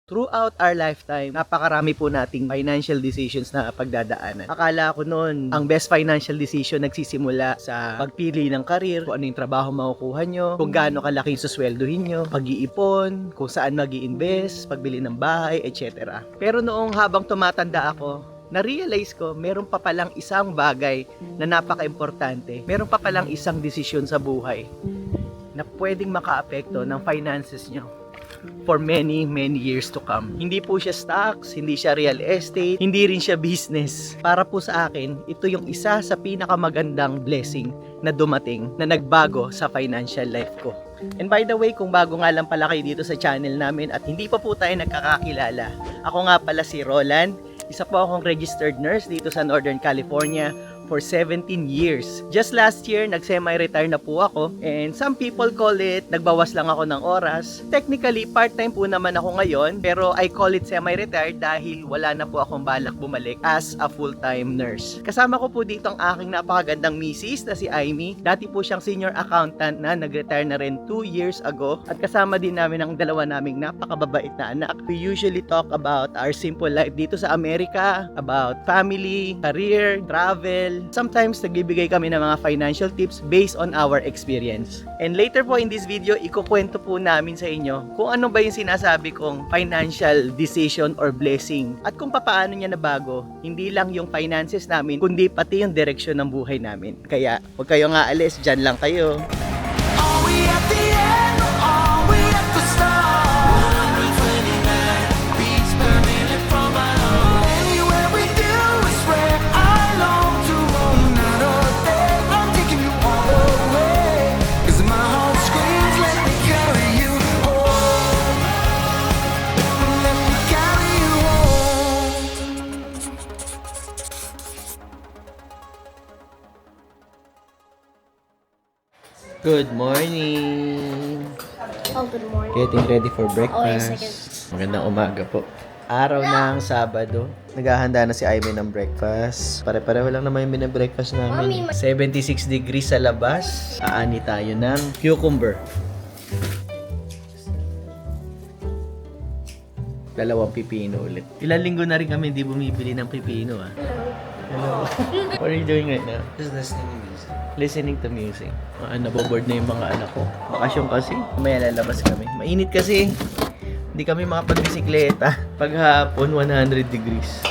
Throughout our lifetime, napakarami po nating financial decisions na pagdadaanan. Akala ko noon, ang best financial decision nagsisimula sa pagpili ng karir, kung ano yung trabaho makukuha nyo, kung gaano kalaki yung susweldohin nyo, pag-iipon, kung saan mag-i-invest, pagbili ng bahay, etc. Pero noong habang tumatanda ako, na-realize ko, meron pa palang isang bagay na napaka-importante. Meron pa palang isang desisyon sa buhay na pwedeng makaapekto ng finances nyo for many years to come. Hindi po siya stocks, hindi siya real estate, hindi rin siya business. Para po sa akin, ito yung isa sa pinakamagandang blessing na dumating na nagbago sa financial life ko. And by the way, kung bago nga lang pala kayo dito sa channel namin at hindi pa po tayo nagkakakilala, ako nga pala si Roland. Isa po akong registered nurse dito sa Northern California for 17 years. Just last year, nag-semi-retire na po ako. And some people call it, nagbawas lang ako ng oras. Technically, part-time po naman ako ngayon. Pero I call it semi-retire dahil wala na po akong balak bumalik as a full-time nurse. Kasama ko po dito ang aking napakagandang misis na si Amy. Dati po siyang senior accountant na nag-retire na rin 2 years ago. At kasama din namin ang dalawa naming napakababait na anak. We usually talk about our simple life dito sa Amerika, about family, career, travel. Sometimes nagbibigay kami ng mga financial tips based on our experience. And later po in this video, ikukwento po namin sa inyo kung ano ba yung sinasabi kong financial decision or blessing at kung paano niya nabago, hindi lang yung finances namin, kundi pati yung direksyon ng buhay namin. Kaya huwag kayong aalis, dyan lang kayo. Are we at the end or are we at the start? 129 beats per minute from my heart. Anywhere we do is where I long to roam. Night or day, I'm taking you all away. 'Cause my heart screams, let me carry you home. Let me carry you home. Good morning! Oh, good morning. Getting ready for Oh, wait a breakfast. Magandang umaga po. Araw ng Sabado. Naghahanda na si Amy ng breakfast. Pare-pareho lang naman yung binabreakfast namin. 76 degrees sa labas. Aani tayo ng cucumber. Dalawang pipino ulit. Ilang linggo na rin kami hindi bumibili ng pipino ah. Hello. What are you doing right now? Just listening to music. Listening to music. Naboboard na yung mga anak ko. Bakasyon kasi. May lalabas kami. Mainit kasi. Hindi kami makapag-bisikleta. Paghapon, 100 degrees.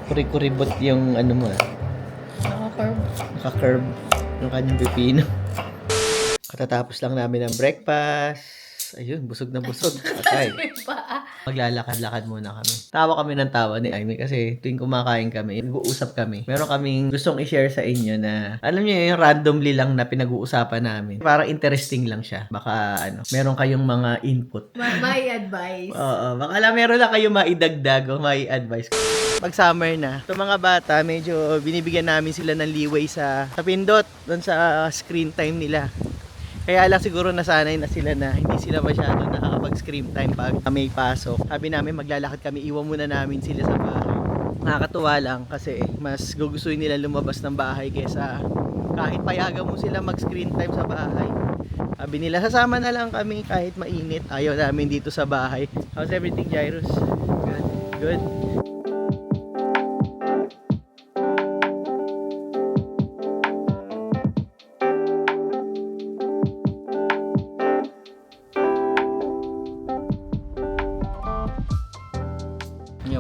Kuri-kuribot yung ano mo ah. Naka-curve. Naka-curve yung kanyang pipino. Katatapos lang namin ng breakfast. Ayun, busog na busog. Okay. Maglalakad-lakad muna kami. Tawa kami ng tawa ni Amy kasi tuwing kumakain kami, nag-uusap kami. Meron kaming gustong i-share sa inyo na, alam niyo yung randomly lang na pinag-uusapan namin. Parang interesting lang siya. Baka meron kayong mga input. May advice. Oo, baka lang meron lang kayong maidagdag o may advice. Pag summer na, itong mga bata, medyo binibigyan namin sila ng leeway sa pindot, doon sa screen time nila. Kaya lang siguro nasanay na sila na hindi sila masyado nakakapag-screen time pag may pasok. Sabi namin maglalakad kami, iwan muna namin sila sa bahay. Nakakatuwa lang kasi mas gugustuhin nila lumabas ng bahay kesa kahit payagan mo sila mag-screen time sa bahay. Sabi nila, sasama na lang kami kahit mainit. Ayaw namin dito sa bahay. How's everything, Jairus? Good. Good.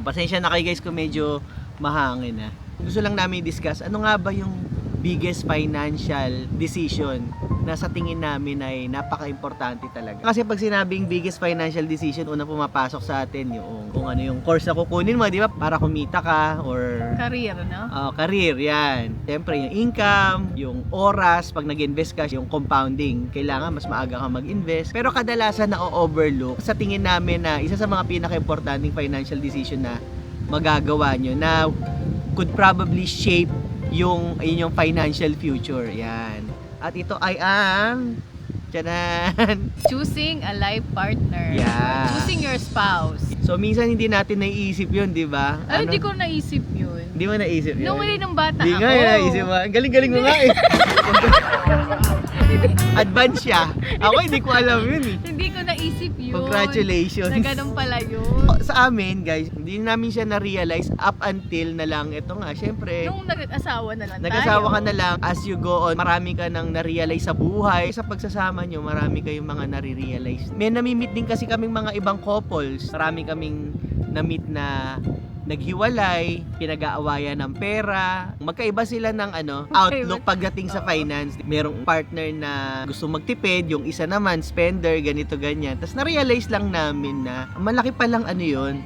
Pasensya na kayo guys kung medyo mahangin na. Gusto lang namin i-discuss ano nga ba yung biggest financial decision na sa tingin namin ay napaka-importante talaga. Kasi pag sinabing biggest financial decision, unang pumapasok sa atin yung kung ano yung course na kukunin mo, di ba? Para kumita ka or Career, no? career, yan. Siyempre, yung income, yung oras, pag nag-invest ka, yung compounding. Kailangan mas maaga ka mag-invest. Pero kadalasan na-overlook sa tingin namin na isa sa mga pinaka-importanting financial decision na magagawa nyo na could probably shape yung inyong financial future. Yan. At ito ay ang tiyanan. Choosing a life partner. Yeah. Choosing your spouse. So, minsan hindi natin naiisip yun, di ba? Ay, hindi ko naisip yun. Hindi mo naisip yun? Nung wala nung bata Hindi ako. nga, naisip mo. Ang galing-galing mo nga eh. Advance siya. Ako hindi ko alam yun eh. Hindi ko naisip yun. Congratulations. Na ganun pala yun. Sa amin, guys, hindi namin siya na-realize up until na lang. Ito nga, syempre, Nung nag-asawa na lang nag-asawa ka tayo. na lang, as you go on, marami ka nang na-realize sa buhay. Sa pagsasama nyo, marami kayong mga nare-realize. May namimit din kasi kaming mga ibang couples. Marami kaming na-meet na naghiwalay, pinag-aawayan ng pera. Magkaiba sila ng outlook pagdating sa finance. Merong partner na gusto magtipid, yung isa naman spender, ganito ganyan. Tapos na-realize lang namin na malaki palang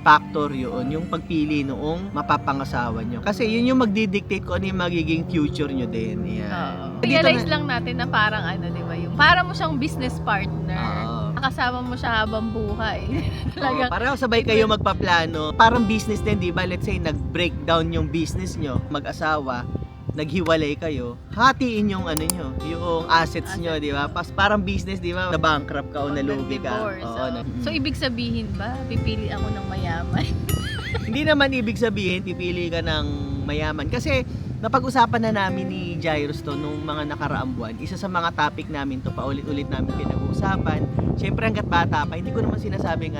factor yun, yung pagpili noong mapapangasawa nyo. Kasi yun yung magdidictate kung ano yung magiging future nyo din. Yan. Oo. Dito Realize na- lang natin na parang di ba, yung para mo siyang business partner. Oo. Nakasama mo siya habang buhay. Oo, Talagang pareho sabay kayo magpaplano. Parang business din, di ba? Let's say, nag-breakdown yung business nyo, mag-asawa, naghiwalay kayo, hatiin yung yung assets nyo, di ba? Parang business, di ba? Na-bankrupt ka o nalugi ka. divorce. Oo, So, ibig sabihin ba, pipili ako ng mayaman? Hindi naman ibig sabihin, pipili ka ng mayaman. Kasi, napag-usapan na namin ni Jairus to nung mga nakaraang buwan. Isa sa mga topic namin to, paulit-ulit namin pinag-uusapan. Siyempre, hanggat bata pa, hindi ko naman sinasabing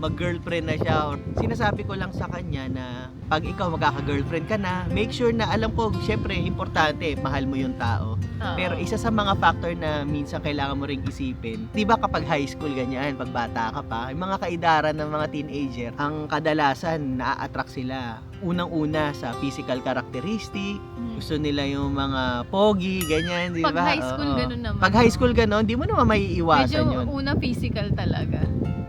mag-girlfriend na siya. Or sinasabi ko lang sa kanya na pag ikaw magkaka-girlfriend ka na, make sure na, alam ko, siyempre, importante, mahal mo yung tao. Oo. Pero isa sa mga factor na minsan kailangan mo ring isipin, di ba kapag high school ganyan, pag bata ka pa, yung mga kaidaran ng mga teenager, ang kadalasan na-attract sila unang-una sa physical characteristic, gusto nila yung mga pogi, ganyan, di ba? Pag high school, Oo. ganun naman. Pag high school ganun, di mo naman maiiwasan Medyo yun. una physical talaga.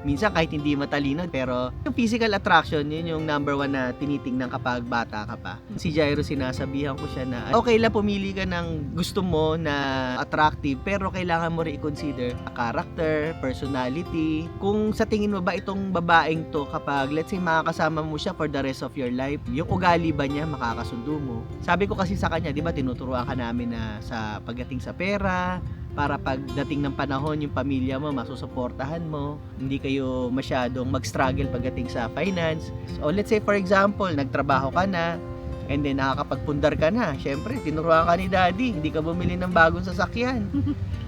Minsan kahit hindi matalino, pero yung physical attraction, yun yung number one na tinitingnan kapag bata ka pa. Si Jairo, sinasabihan ko siya na okay lang pumili ka ng gusto mo na attractive, pero kailangan mo rin i-consider character, personality. Kung sa tingin mo ba itong babaeng to, kapag let's say makakasama mo siya for the rest of your life, yung ugali ba niya makakasundo mo? Sabi ko kasi sa kanya, di ba tinuturuan ka namin na sa pagdating sa pera, para pagdating ng panahon yung pamilya mo masusuportahan mo, hindi kayo masyadong mag-struggle pagdating sa finance. So let's say for example, nagtrabaho ka na and then nakakapagpundar ka na, syempre tinuruan ka ni daddy, hindi ka bumili ng bagong sasakyan.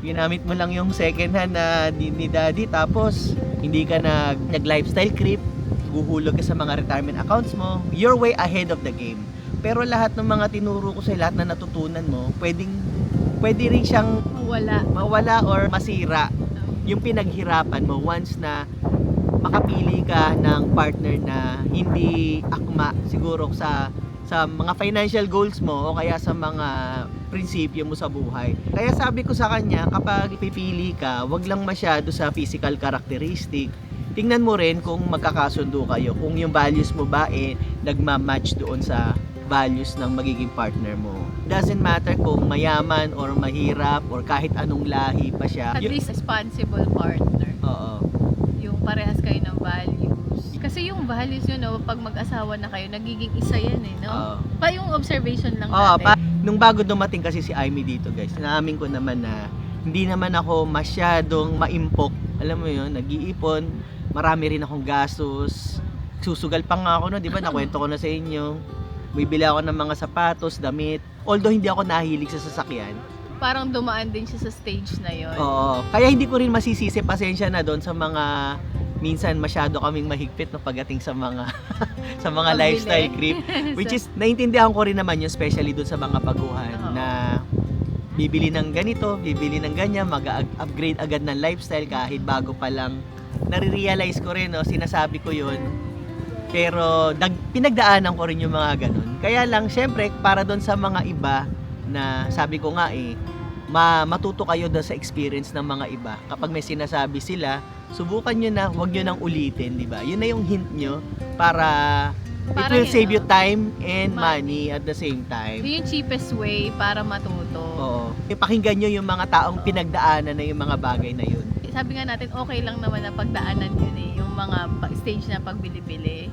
Ginamit mo lang yung second hand na ni daddy, tapos hindi ka nag-lifestyle creep, guhulog ka sa mga retirement accounts mo. You're way ahead of the game. Pero lahat ng mga tinuro ko sa lahat na natutunan mo, pwede rin siyang mawala or masira yung pinaghirapan mo once na makapili ka ng partner na hindi akma siguro sa mga financial goals mo o kaya sa mga prinsipyo mo sa buhay. Kaya sabi ko sa kanya, kapag pipili ka, wag lang masyado sa physical characteristic. Tingnan mo rin kung magkakasundo kayo, kung yung values mo ba nagma-match doon sa values ng magiging partner mo. Doesn't matter kung mayaman or mahirap or kahit anong lahi pa siya. At least responsible partner. Oo. Yung parehas kayo ng values. Kasi yung values yun, pag mag-asawa na kayo, nagiging isa yan no? Oo. Pa yung observation lang Oo, natin. nung bago dumating kasi si Amy dito, guys, naamin ko naman na hindi naman ako masyadong maimpok. Alam mo yun, nag-iipon, marami rin akong gastos. Susugal pa nga ako, no? Di ba? Nakwento ko na sa inyo. Bibili ako ng mga sapatos, damit. Although hindi ako nahilig sa sasakyan. Parang dumaan din siya sa stage na yon. Oo. Kaya hindi ko rin masisisi, pasensya na doon sa mga minsan masyado kaming mahigpit no pagdating sa mga sa mga Pagbili. lifestyle creep, which is naiintindihan ko rin naman yun, especially doon sa mga baguhan Oo. na bibili ng ganito, bibili ng ganyan, mag-upgrade agad ng lifestyle kahit bago pa lang. Nare-realize ko rin, no, sinasabi ko yun. Pero pinagdaanan ko rin yung mga ganun. Kaya lang, syempre, para doon sa mga iba na sabi ko nga matuto kayo doon sa experience ng mga iba. Kapag may sinasabi sila, subukan nyo na, huwag nyo nang ulitin, di ba? Yun na yung hint nyo para it will yun, save you time and money at the same time. Yun yung cheapest way para matuto. Oo. Ipakinggan nyo yung mga taong pinagdaanan na yung mga bagay na yun. Sabi nga natin, okay lang naman na pagdaanan yun yung mga stage na pagbili-bili.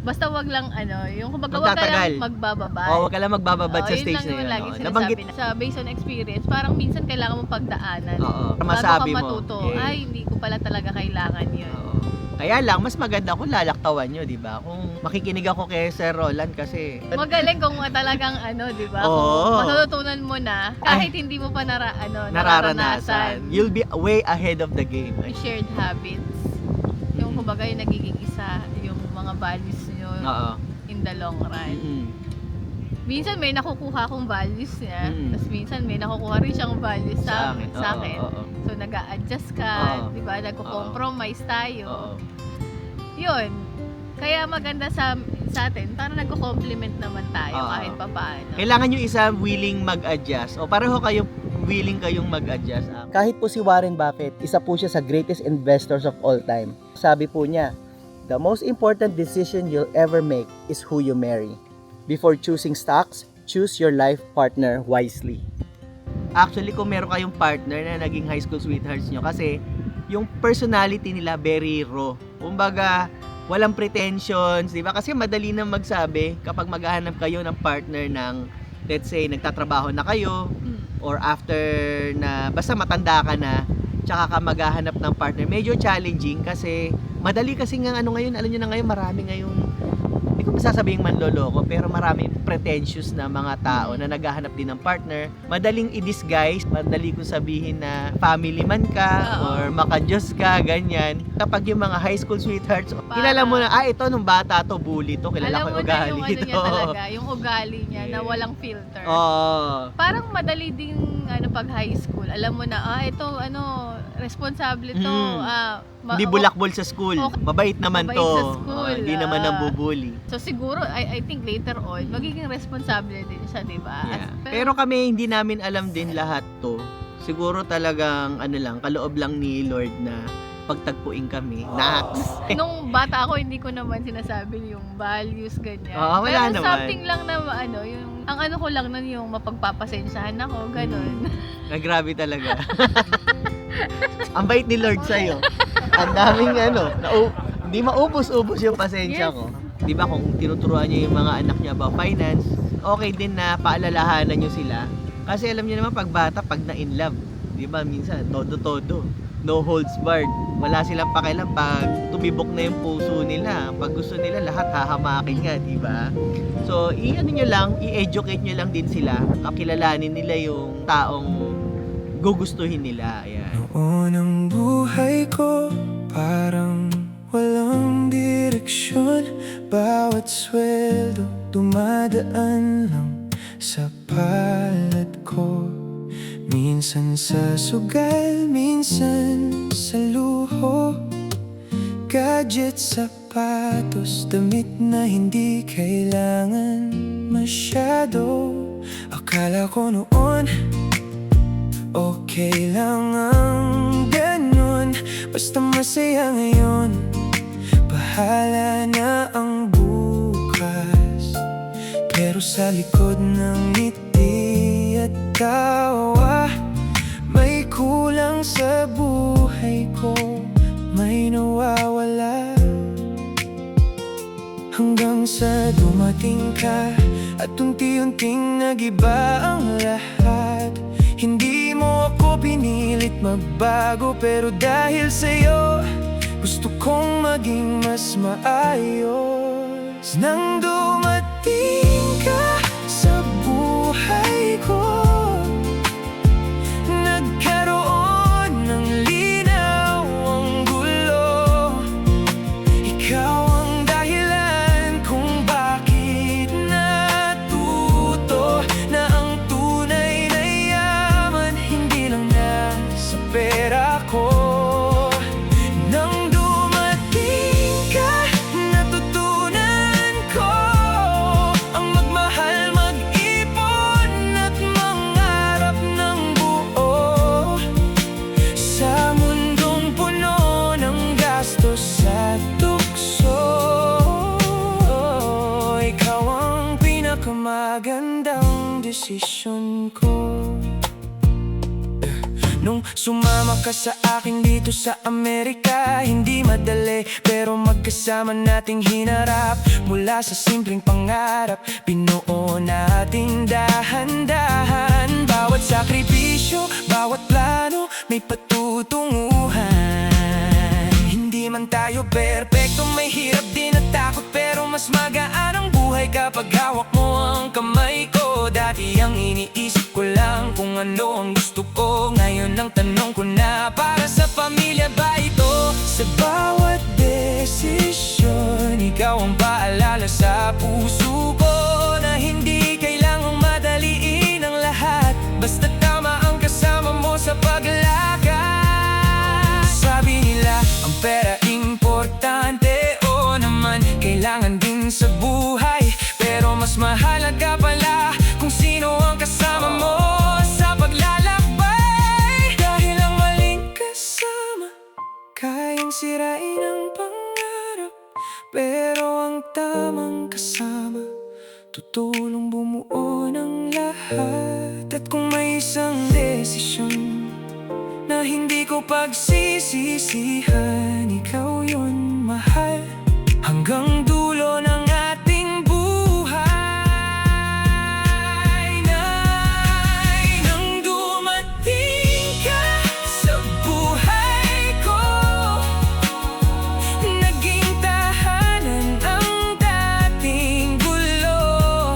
Basta wag lang yung kumbaga wag ka Magtatagal. lang magbababad. Huwag ka lang magbababad sa yun stage lang na naman yun. lagi Oo. sinasabi Nabanggit, na. Sa based on experience, parang minsan kailangan mong pagdaanan. oo, Bago masabi ka mo. matuto, Yes. ay hindi ko pala talaga kailangan yun. Oo. Kaya lang, mas maganda kung lalaktawan nyo, di ba? Kung makikinig ako kay Sir Roland kasi... Magaling kung talagang di ba? Oo. Kung matututunan mo na, kahit hindi mo pa nararanasan. You'll be way ahead of the game. Yung shared habits. Yung kumbaga yung nagiging isa, yung mga values nyo Oo. in the long run. Mm-mm. Minsan may nakukuha akong values niya, Mm. tapos minsan may nakukuha rin siyang values sa Oo, akin. oo. So nag-a-adjust ka, Oo. di ba? Nagko-compromise tayo. Oo. Yun. Kaya maganda sa atin, para nagko-compliment naman tayo Oo. kahit papaano. Kailangan yung isa willing mag-adjust o pareho kayong willing kayong mag-adjust. Kahit po si Warren Buffett, isa po siya sa greatest investors of all time. Sabi po niya, the most important decision you'll ever make is who you marry. Before choosing stocks, choose your life partner wisely. Actually, kung meron kayong partner na naging high school sweethearts nyo, kasi yung personality nila very raw. Kumbaga, walang pretensions, di ba? Kasi madali na magsabi kapag maghahanap kayo ng partner ng, let's say, nagtatrabaho na kayo, or after na, basta matanda ka na, tsaka ka maghahanap ng partner. Medyo challenging kasi, madali kasi nga ngayon, alam nyo na ngayon, marami ngayong, hindi ko masasabihin manloloko, pero marami pretentious na mga tao na naghahanap din ng partner. Madaling i-disguise, madali kong sabihin na family man ka, Oo. or makajos ka, ganyan. Kapag yung mga high school sweethearts, kilala mo na, ito nung bata to, bully to, kilala ko Alam mo yung na ugali yung ano to. niya talaga, yung ugali niya na Yeah. walang filter. Oo. Parang madali ding pag high school, alam mo na, ito responsable to. Hindi bulakbol sa school. Okay. Mabait naman Mabait to. sa school, Hindi naman nambubuli. So siguro, I think later on, magiging responsable din siya, di ba? Yeah. Pero kami, hindi namin alam din lahat to. Siguro talagang, kaloob lang ni Lord na pagtagpuin kami. Nax! Nung bata ako, hindi ko naman sinasabi yung values, ganyan. Oo, wala Pero naman. something lang na, ang ko lang nun yung mapagpapasensyahan ako, ganun. Grabe talaga. Ang bait ni Lord sa'yo. Ang daming hindi maubos-ubos yung pasensya Yes. ko. Di ba kung tinuturuan niyo yung mga anak niya about finance, okay din na paalalahanan niyo sila. Kasi alam niyo naman pag bata, pag na-in love, di ba minsan, todo-todo. No holds barred. Wala silang pakialam pag tumibok na yung puso nila. Pag gusto nila, lahat hahamakin nga, di ba? So, i-educate nyo lang din sila. Kakilalanin nila yung taong gugustuhin nila. Ayan. Noon ang buhay ko parang walang direksyon. Bawat sweldo dumadaan lang sa palad ko. Minsan sa sugal, minsan sa luho. Gadget, sapatos, damit na hindi kailangan masyado. Akala ko noon okay lang ang ganun. Basta masaya ngayon, bahala na ang bukas. Pero sa likod ng ngiti at tawa, may kulang sa buhay ko, may nawawala. Hanggang sa dumating ka at unti-unting nagiba ang lahat. Hindi mo ako pinilit magbago, pero dahil sa'yo gusto kong maging mas maayos. Nang dumating ka sa buhay ko, nagkaroon ng linaw ang gulo. Ikaw ang dahilan kung bakit natuto na ang tunay na yaman hindi lang nasa pera ko. Nang dumating ka, natutunan ko ang magmahal, mag-ipon at mangarap ng buo. Sa mundong puno ng gastos at tukso, ikaw ang pinakamagandang desisyon ko. Nung sumama ka sa akin dito sa Amerika, hindi madali pero magkasama nating hinarap. Mula sa simpleng pangarap, binuo nating dahan-dahan. Bawat sakripisyo, bawat plano, may patutunguhan. Hindi man naman tayo perpekto. May hirap din at takot, pero mas magaan ang buhay kapag hawak mo ang kamay ko. Dati ang iniisip ko lang kung ano ang gusto ko, ngayon ang tanong ko na, para sa pamilya ba ito? Sa bawat desisyon, ikaw ang paalala sa puso ko, na hindi kailangang madaliin ang lahat, basta tama ang kasama mo sa paglakad. Sabi nila, ang pera importante, oo naman, kailangan din sa buhay, pero mas mahalaga pala kung sino ang kasama mo sa paglalakbay. Dahil ang maling kasama kayang sirain ang pangarap, pero ang tamang kasama tutulong bumuo ng lahat. At kung may isang desisyon na hindi ko pagsisisihan, ikaw yun, mahal, hanggang dulo ng ating buhay. Nang dumating ka sa buhay ko, naging tahanan ang dating gulo.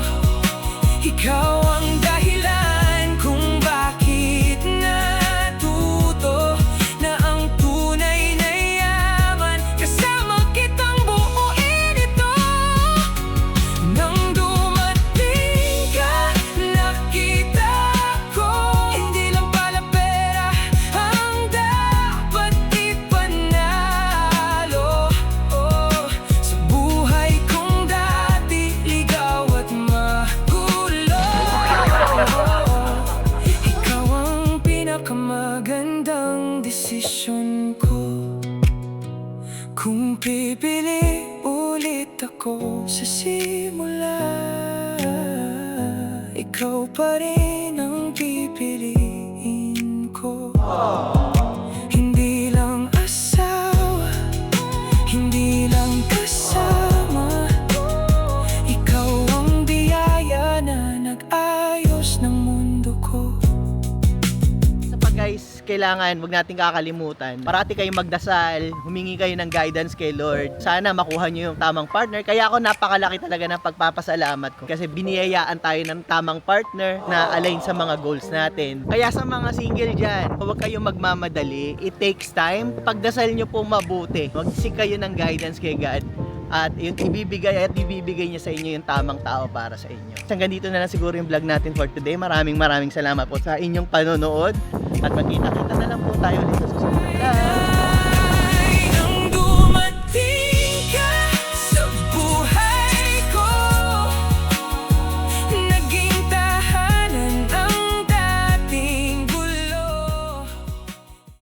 Ikaw ang dahilan kung bakit natuto na ang tunay na yaman, kasama kitang buuin ito. Nang dumating ka, nakita ko, hindi lang pala pera ang dapat ipanalo. Sa buhay kong dati, ligaw at magulo, ikaw ang pinakamagandang desisyon ko. Kung pipili ulit ako sa simula, ikaw pa rin ang pipiliin ko. Hindi lang asawa, hindi lang kasama, ikaw ang biyaya na nag-ayos ng mundo ko. Isa pa guys, kailangan wag nating kakalimutan, parati kayong magdasal, humingi kayo ng guidance kay Lord. Sana makuha nyo yung tamang partner. Kaya ako napakalaki talaga ng pagpapasalamat ko, kasi biniyayaan tayo ng tamang partner na align sa mga goals natin. Kaya sa mga single dyan, huwag kayong magmamadali. It takes time. Pagdasal nyo po mabuti, magsik kayo ng guidance kay God, at yung ibibigay niya sa inyo yung tamang tao para sa inyo. Hanggang dito na lang siguro yung vlog natin for today. Maraming salamat po sa inyong panonood, at magkita-kita na lang po tayo ulit sa susunod.